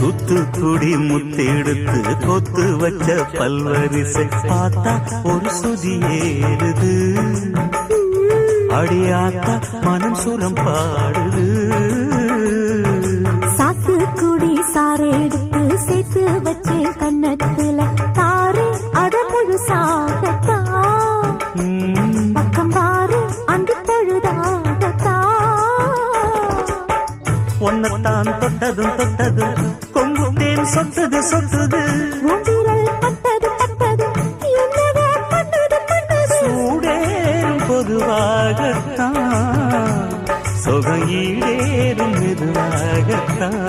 தூத்துக்குடி முத்தெடுத்து கொத்து வச்ச பல்வரிசை பார்த்தா ஒரு சுதி ஏறுது அடியாத்தா மனம் சுரம் பாடுது சாத்துக்குடி சாறு எடுத்து சேர்த்து வச்சு கண்ணத்துல தாரு அட முழுசாகத்தா பக்கம் பாரு அங்கு தழுதாகத்தா ஒன்னத்தான் தொட்டதும் தொட்டதும் கொங்கு தேன் சொட்டது சொட்டது உதிரல் பட்டது பட்டது என்னவோ பண்ணது பண்ணது சூடேறும் பொதுவாகத்தான் சொகம் ஈடேறும் மெதுவாகத்தான்